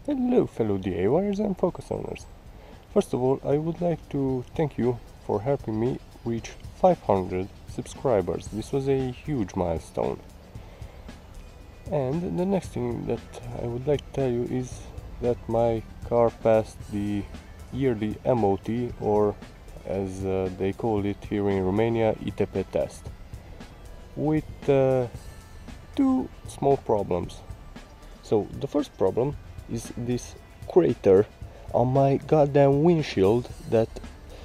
Hello fellow DIYers and focus owners. First of all, I would like to thank you for helping me reach 500 subscribers. This was a huge milestone. And the next thing that I would like to tell you is that my car passed the yearly MOT, or as they call it here in Romania, ITP test, with two small problems. So the first problem is this crater on my goddamn windshield that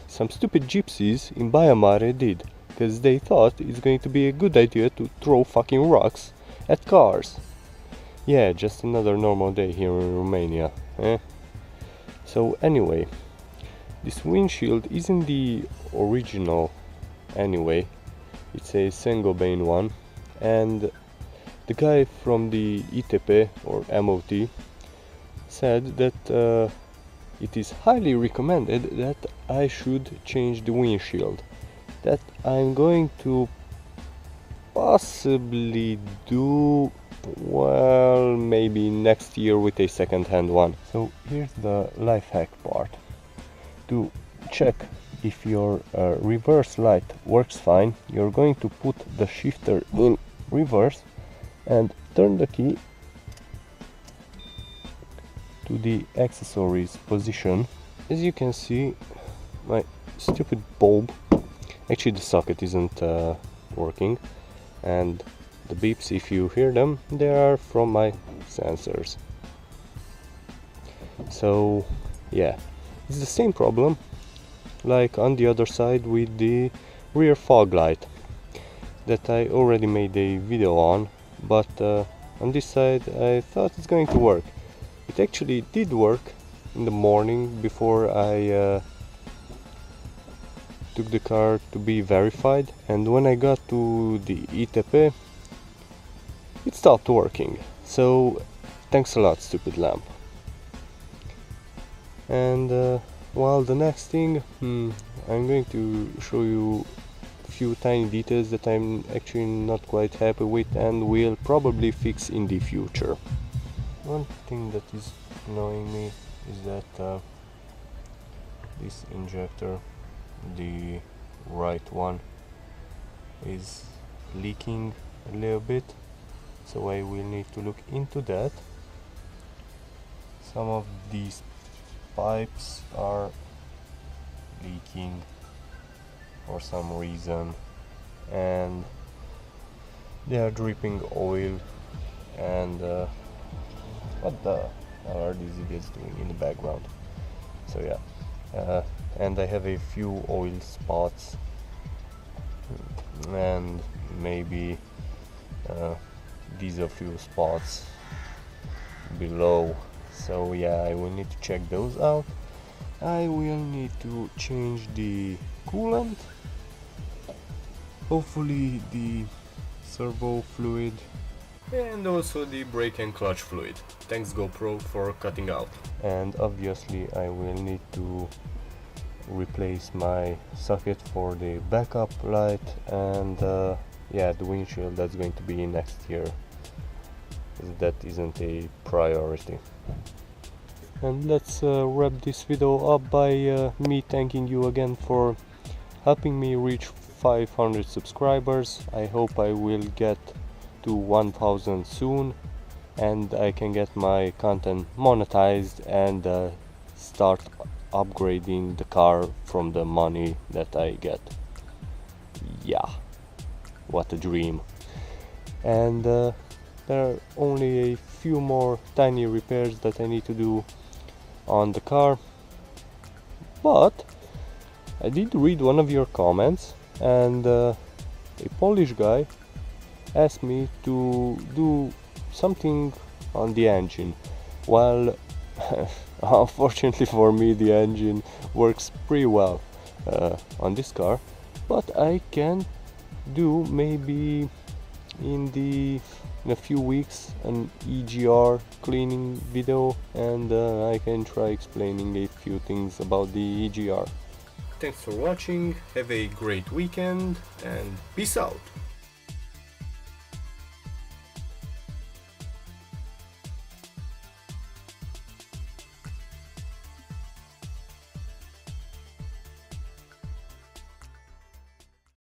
some stupid gypsies in Mare did, because they thought it's going to be a good idea to throw fucking rocks at cars. Yeah, just another normal day here in Romania, eh? So anyway, this windshield isn't the original anyway, it's a Saint-Gobain one, and the guy from the ITP or MOT said that it is highly recommended that I should change the windshield. That I'm going to possibly do, well, maybe next year with a second-hand one. So here's the life hack part. To check if your reverse light works fine, you're going to put the shifter in reverse and turn the key to the accessories position. As you can see, my stupid bulb, actually the socket isn't working, and the beeps, if you hear them, they are from my sensors. So yeah, it's the same problem like on the other side with the rear fog light that I already made a video on, but on this side I thought it's going to work. It actually did work in the morning before I took the car to be verified, and when I got to the ITP it stopped working. So thanks a lot, stupid lamp. And well, the next thing, I'm going to show you a few tiny details that I'm actually not quite happy with and will probably fix in the future. One thing that is annoying me is that this injector, the right one, is leaking a little bit, so I will need to look into that. Some of these pipes are leaking for some reason, and they are dripping oil, and what the hell are these idiots doing in the background? So yeah, and I have a few oil spots, and maybe these are few spots below. So yeah, I will need to check those out. I will need to change the coolant, hopefully the servo fluid, and also the brake and clutch fluid. Thanks GoPro for cutting out. And obviously I will need to replace my socket for the backup light, and yeah, the windshield, that's going to be next year, that isn't a priority. And let's wrap this video up by me thanking you again for helping me reach 500 subscribers. I hope I will get to 1000 soon, and I can get my content monetized and start upgrading the car from the money that I get. Yeah, what a dream. And there are only a few more tiny repairs that I need to do on the car, but I did read one of your comments, and a Polish guy asked me to do something on the engine. Well, unfortunately for me, the engine works pretty well on this car, but I can do maybe in a few weeks an EGR cleaning video, and I can try explaining a few things about the EGR. Thanks for watching, have a great weekend, and peace out!